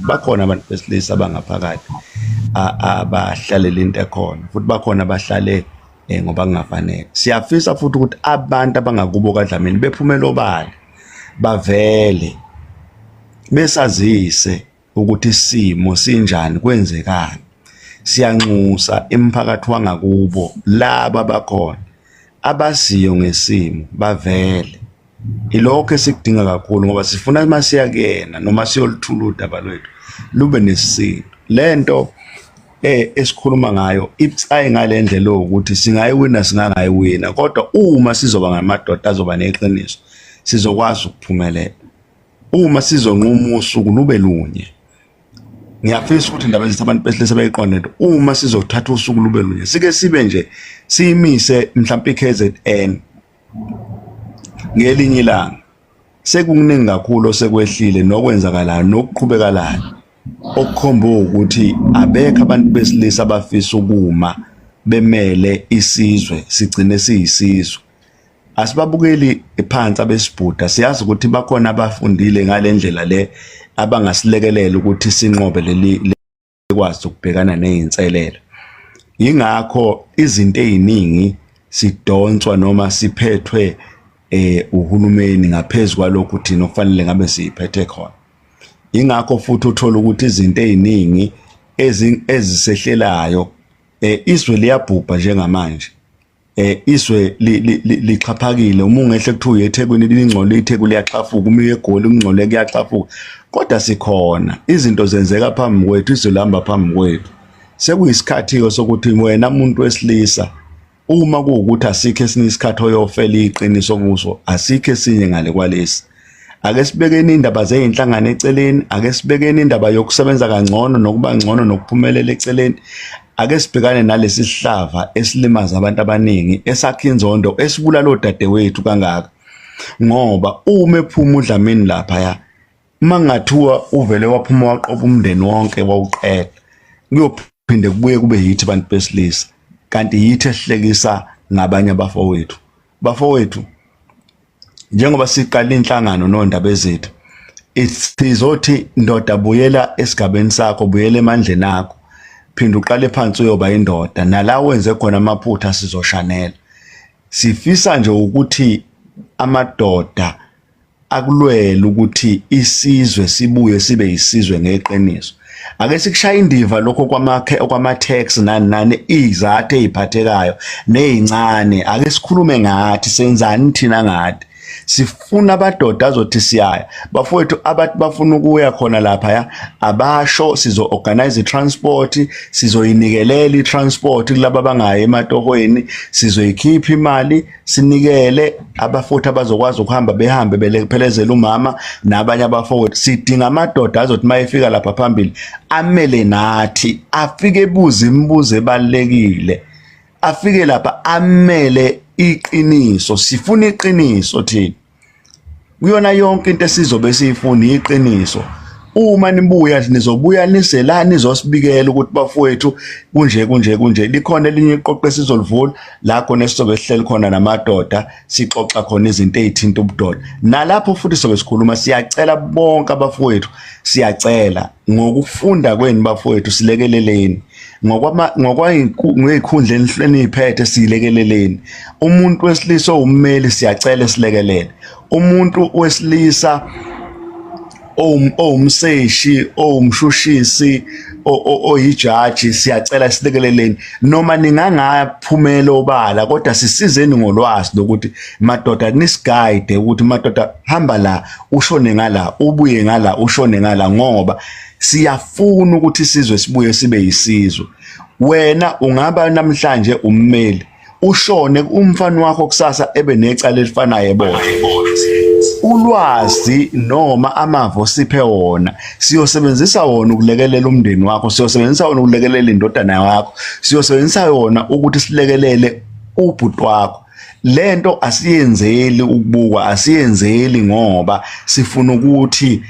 bakhona abantu besilisa abangaphakathi abahlalela into ekhona futhi bakhona abahlale ngoba kungafanele. Siyafisa futhi ukuthi abantu abangakubo kaDlamini bephumela obala bavele besazise ukuthi isimo sinjani kwenzekani. Siyanxusa emphakathi wangakubo laba bakhona abaziyo ngesimo bavele. Ilokho esikudinga kakhulu ngoba sifuna masiya kuyena noma siyoluthula udaba lwethu lube nesisindo. Lento esikhuluma ngayo ibucayi ngalendlela ukuthi singayiwina singangayiwina, kodwa uma sizoba ngamadoda azoba neqiniso sizokwazi ukuphumelela. Uma sizonquma usuku lube lunye, ngiyafisa ukuthi indaba ezithi abantu besilisa bayiqonde, uma sizothatha usuku lube lunye sike sibe nje siyimise mhlawumbe iKZN ngelinye ilanga, sekukuningi kakhulu osekwehlile nokwenzakalayo nokuqhubekalayo okukhomba ukuthi abekho abantu besilisa abafisa ukuma bemele isizwe sigcine siyisizwe. Asibabukeli phansi abesibhuda, siyazi ukuthi bakhona abafundile ngalendlela le abangasilekelela ukuthi sinqobe leli kwazi ukubhekana nezinselelo. Ingakho izinto eziningi sidonswa noma siphethwe uhulumeni ngaphezulu kwalokho thina okufanele ngabe siyiphethe khona. Ingakho futhi uthola ukuthi izinto eziningi ezisehlelayo izwe liyabhubha njengamanje. Izwe lixhaphakile, uma ungehle kuthiwa eThekwini lingcole iThekwini liyaxhafuka, uma eGoli ungcole kuyaxhafuka. Kodwa sikhona, izinto zenzeka phambi kwethu, izwe lihamba phambi kwethu. Sekuyisikhathi sokuthi wena umuntu wesilisa, uma kuwukuthi asikho esinye isikhathi oyofela iqiniso kuso, asikho esinye ngale kwalesi. Ake sibekeni indaba zezinhlangano eceleni, ake sibekeni indaba yokusebenza kangcono nokuba ngcono nokuphumelela eceleni. Ake sibhekane nalesi sihlava esilimaza abantu abaningi, esakha inzondo, esibulala odadewethu kangaka. Ngoba uma ephuma uDlamini lapha mangathiwa uvele waphuma waqopha umndeni wonke wawuqeda, kuyophinde kubuye kube yithi abantu besilisa, kanti yithi esihlekisa ngabanye abafowethu. Bafowethu, njengoba siqala inhlangano nondaba ezethu, sizothi ndoda buyela esigabeni sakho, buyela emandleni akho, phinda uqale phansi uyoba indoda, nala wenze khona amaphutha sizoshanela. Sifisa nje ukuthi amadoda akulwela ukuthi isizwe sibuye sibe isizwe ngeqiniso. Ake sikushaya indiva lokho kwama-tax nani izathu eziphathekayo nezincane. Ake sikhulume ngathi senzani thina ngathi. Sifuna abadoda azothi siyaya. Bafowethu abathi bafuna ukuya khona lapha abasho sizo-organize i-transport, sizoyinikelela i-transport kulabo abangayi ematohweni, sizoyikhipha imali sinikele abafowethu abazokwazi ukuhamba behambe belephelezela umama nabanye abafowethu. Sidinga amadoda azothi mayefika lapha phambili amele nathi, afike ebuza imibuzo ebalekile, afike lapha amele iqiniso. Sifuna iqiniso thina kuyona yonke into esizobe siyifuna, iqiniso. Uma nibuya nizobuya niselani nizosibikela ukuthi bafowethu kunje likhona elinye iqoqo esizolivula la khona esizobe sihleli khona namadoda sixoxa khona izinto ezithinta ubudoda. Nalapho futhi sobe sikhuluma, siyacela bonke abafowethu, siyacela ngokufunda kwenu bafowethu silekeleleni, ngokwayikhundla eniphethe silekeleleni. Umuntu wesilisa owummeli siyacela silekelele. Umuntu wesilisa owumseshi, owumshushisi, oyijaji siyacela silekeleleni. Noma ningangaphumela obala kodwa sisizeni ngolwazi lokuthi madoda nisiguide ukuthi madoda hamba la ushone ngala, ubuye ngala ushone ngala, ngoba siyafuna ukuthi isizwe sibuye sibe yisizwe. Wena ungaba namhlanje ummeli, ushone umfana wakho kusasa ebe necala elifanayo ebona. Ulwazi noma amavo siphe wona, siyosebenzisa wona ukulekelela umndeni wakho, siyosebenzisa wona ukulekelela indodana yakho, siyosebenzisa wona ukuthi silekelele ubhuti wakho. Lento asiyenzeli ukubukwa, asiyenzeli ngoba sifuna ukuthi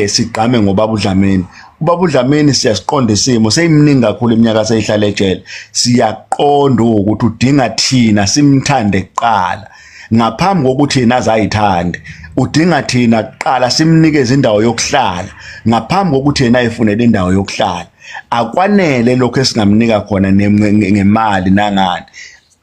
sigqame ngobaba uDlamini. Ubaba uDlamini siyasiqonda isimo, seyimningi kakhulu iminyaka seyihlala ejele. Siyaqonda ukuthi udinga thina simthande kuqala. ngaphambi kokuthi yena azayithande udinga thina kuqala simnikeze indawo yokuhlala ngaphambi kokuthi yena ayifunele indawo yokuhlala akwanele lokho esingamnika khona ngemali nangani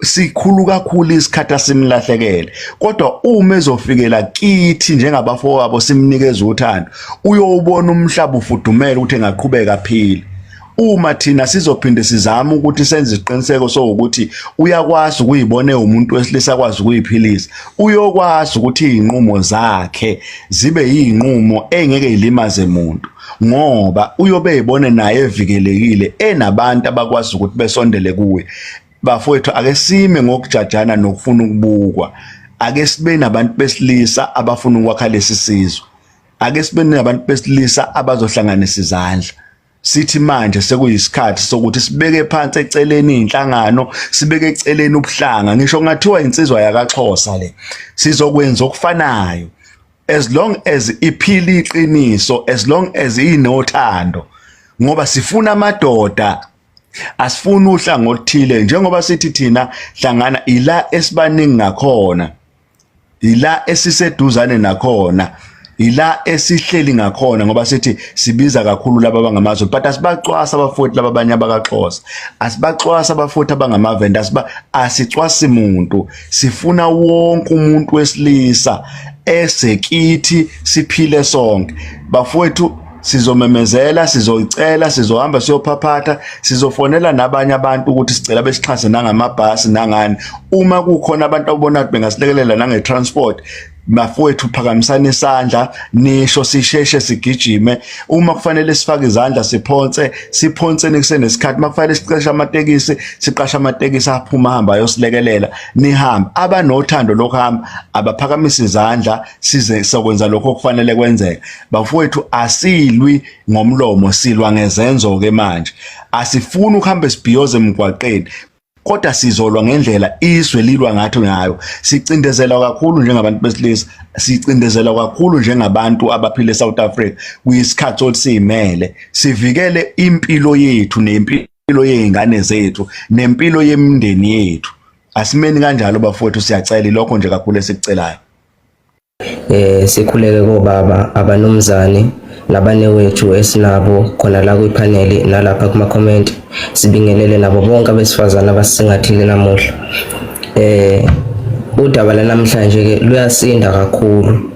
sikhulu kakhulu isikhathi asimlahlekele kodwa uma ezofikela kithi njengabafowabo simnikeza uthando uyobona umhlaba ufudumela ukuthi engaqhubeka phila uma thina sizophinde sizama ukuthi senze isiqiniseko sokuthi uyakwazi ukuyibona umuntu wesilisa kwazi ukuyiphilisa uyokwazi ukuthi izinqumo zakhe zibe yinqumo engeke ilimaze umuntu ngoba uyobe ebone naye evikelekile enabantu abakwazi ukuthi besondele kuye bafowethu ake sime ngokujajana nokufuna ukubukwa ake sibe nabantu besilisa abafuna ukwakha lesi sizwe ake sibe nabantu besilisa abazohlanganisa izandla sithi manje sekuyisikhathi sokuthi sibeke phansi eceleni inhlangano sibeke eceleni ubuhlanga ngisho ngathiwa insizwa yakaXhosa le sizokwenza okufanayo as long as iphila iqiniso as long as inothando ngoba sifuna amadoda asifuna uhlanga oluthile njengoba sithi thina hlangana ila esibaningi ngakhona ila esiseduzane nakhona ila esihleli ngakhona ngoba sithi sibiza kakhulu laba abangamazwe but asibacwasa abafowethu laba abanye abakaXhosa asibacwasa abafowethu abangamavenda asicwasi umuntu sifuna wonke umuntu wesilisa esekithi siphile sonke bafowethu sizomemezela sizoyicela sizohamba siyophaphatha sizofonela nabanye abantu ukuthi sicela besixhase nangamabhasi nangani uma kukhona abantu abona ukuthi bengasilekelela nange-transport bafowethu phakamisana isandla nisho sisheshe sigijime uma kufanele sifake izandla siphonseni kusenesikhathi makufanele siqashe amatekisi siqashe amatekisi aphuma hamba ayosilekelela nihamba abanothando lokuhamba abaphakamisa izandla size sokwenza lokho okufanele kwenzeke bafowethu asilwi ngomlomo silwa ngezenzo ke manje asifuni ukuhamba sibhiyoze emgwaqeni kodwa sizolwa ngendlela izwe lilwa ngathi ngayo sicindezela kakhulu njengabantu besilisa sicindezela kakhulu njengabantu abaphila eSouth Africa kuyisikhathi sokuthi simele sivikele impilo yethu nempilo yezingane zethu nempilo yemindeni yethu asimeni kanjalo bafowethu siyacela lokho nje kakhulu esikucelayo sikhuleke kobaba abanomzane nabanewethu esinabo khona la kwipanel nalapha kuma comment sibingelele nabo bonke abesifazana abasisingathile namuhla udaba la namhlanje ke luyasinda kakhulu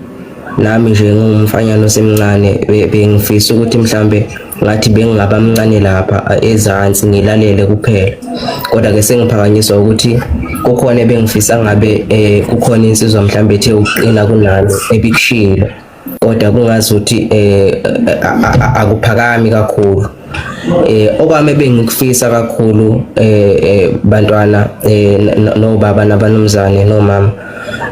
nami nje ngumfanyana osemncane bengifisa ukuthi mhlambe ngathi bengingaba mncane lapha ezansi ngilalele kuphela kodwa ke sengiphakanyiswa ukuthi kukhona bengifisa ngabe kukhona insizwa mhlambe ethe uqina kunalo ebikushilo kodwa kungazuthi akuphakami kakhulu okwami bengikufisa kakhulu bantwana nobaba nabanumzane nomama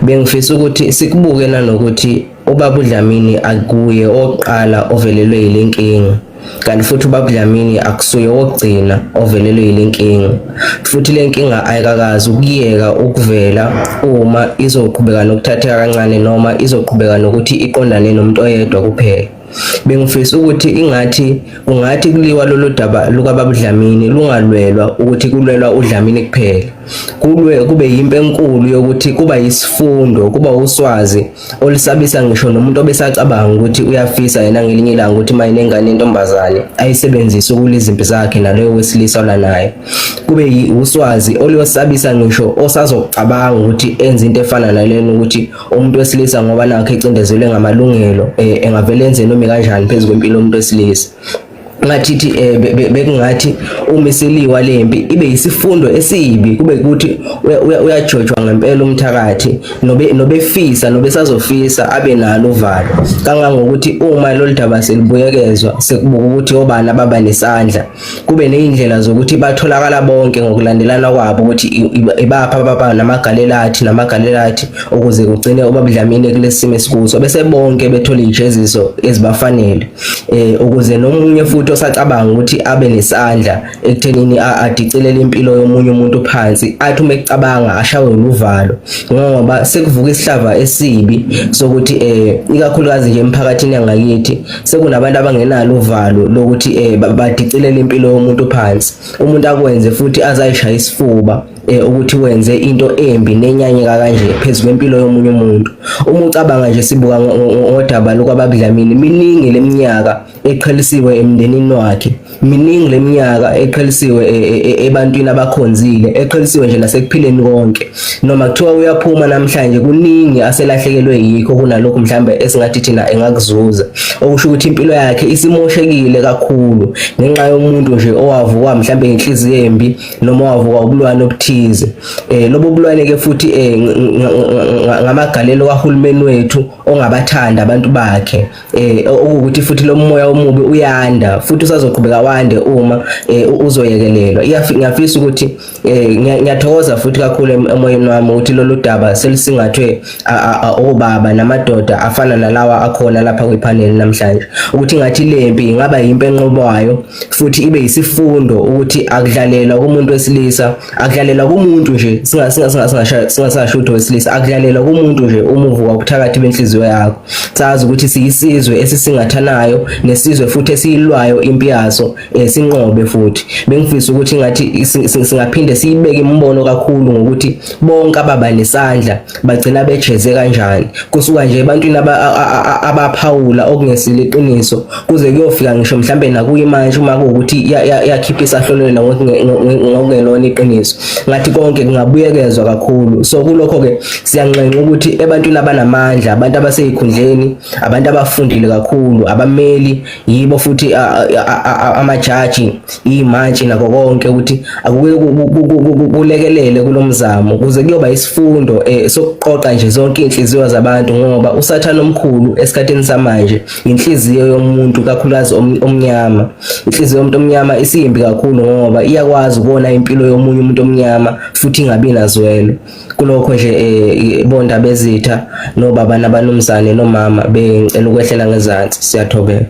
bengifisa ukuthi sikubuke nanokuthi ubaba uDlamini akuye oqala ovelelwe yilenkingi kanti futhi ubaba uDlamini akusuye ogcina ovelelwe yilenkingi futhi lenkinga ayikakazi ukuyeka ukuvela uma izoqhubeka nokuthatheka kancane noma izoqhubeka nokuthi iqondane nomuntu oyedwa kuphela bengifisa ukuthi ingathi ungathi kuliwa lolu daba lukaBaba uDlamini lungalwelwa ukuthi kulwelwa uDlamini kuphela kube yimpe enkulu yokuthi kuba yisifundo kuba uswazi olisabisa ngisho nomuntu obesacabanga ukuthi uyafisa yena ngelinye ilanga ukuthi mayinengane intombazane ayisebenzise ukulizimpi zakhe naloyo wesilisa olanaye kube uswazi oliyosabisa ngisho osazocabanga ukuthi enze into efana nalena ukuthi umuntu wesilisa ngoba nakhe ecindezelwe ngamalungelo engavele enze noma kanjani phezulu kwempilo yomuntu wesilisa ngathi bekungathi uma iseliwa lempi ibe yisifundo esibi kube ukuthi uyajojwa ngempela umthakathi nobefisa nobesazofisa abe nalo uvalo kangangokuthi uma lo daba selibuyekezwa sekubuka ukuthi obani ababa nesandla kube nezindlela zokuthi batholakala bonke ngokulandelana kwabo ukuthi ibapha baba namagalelathi ukuze kugcine ubaba uDlamini kulesimo esikuso bese bonke bethola ijeziso ezibafanele ukuze nomunye futhi osacabanga ukuthi abe nesandla ekuthenini adicelele impilo yomunye umuntu phansi athi uma ecabanga ashawe uvalo ngoba sekuvuka isihlava esibi sokuthi ikakhulukazi nje emphakathini yangakithi sekunabantu abangenalo uvalo lokuthi badicelele impilo yomuntu phansi umuntu akwenze futhi azayishaya isifuba ukuthi wenze into embi nenyanyeka kanje phezulu kwempilo yomunye umuntu. Uma ucabanga nje sibuka ngodaba lokwababudlamini, miningi leminyaka eqhelisiwe emndenini wakhe, miningi leminyaka eqhelisiwe ebantwini abakhonzile, eqhelisiwe nje nasekuphileni konke. Noma kuthiwa uyaphuma namhlanje, kuningi aselahlekelwe yikho kunalokho mhlambe esingathi thina engakuzuza, okusho ukuthi impilo yakhe isimoshekile kakhulu ngenxa yomuntu nje owavuka mhlambe inhliziyo embi noma wavuka ubulwane obuthize. Lobo bulwane ke futhi ngamagalelo kahulumeni wethu ongabathanda abantu bakhe, ukuthi futhi lo moya omubi uyanda futhi usazoqhubeka wande uma uzoyekelelwa. Ngiyafisa ukuthi ngiyathokoza futhi kakhulu emoyeni wami ukuthi lolu daba selisingathwe obaba namadoda afana nalawa akhona lapha kwipanel namhlanje, ukuthi ngathi lempi ingaba yimpe enqobwayo futhi ibe yisifundo ukuthi akudlalelwa kumuntu wesilisa, akudlalelwa kumuntu nje singasasho ukuthi wesilisa, akudlalelwa kumuntu nje umuvuka ukuthakathi benhliziyo yakho. Sazi ukuthi siyisizwe esisingathanayo nesizwe futhi esiyilwayo impi yaso, sinqobe futhi. Bengifisa ukuthi ngathi singaphinde siyibeke imbono kakhulu ngokuthi bonke ababa nesandla bagcina bejeze kanjani, kusuka nje ebantwini abaphawula okungesile iqiniso kuze kuyofika ngisho mhlambe nakuyimanje uma kuwukuthi yakhipha isahlolelo ngokungelona iqiniso. Ngathi konke kungabuyekezwa kakhulu. So kulokho ke siyanxenxa ukuthi ebantwini abanamandla, abantu abaseyikhundleni, abantu abafundile kakhulu, abameli, yibo futhi amajaji, imantshi nako konke, ukuthi akuke kulekelele kulomzamo kuze kuyoba isifundo sokuqoqa nje zonke inhliziyo zabantu, ngoba usathana omkhulu esikhatheni samanje inhliziyo yomuntu kakhulukazi omnyama. Inhliziyo yomuntu omnyama isiyimbi kakhulu ngoba iyakwazi ukubona impilo yomunye umuntu omnyama futhi ingabi nazwelo. Kulokho nje bonda bezitha nobaba nabanumzane nomama bengicela ukwehlela ngezansi. Siyathobeka.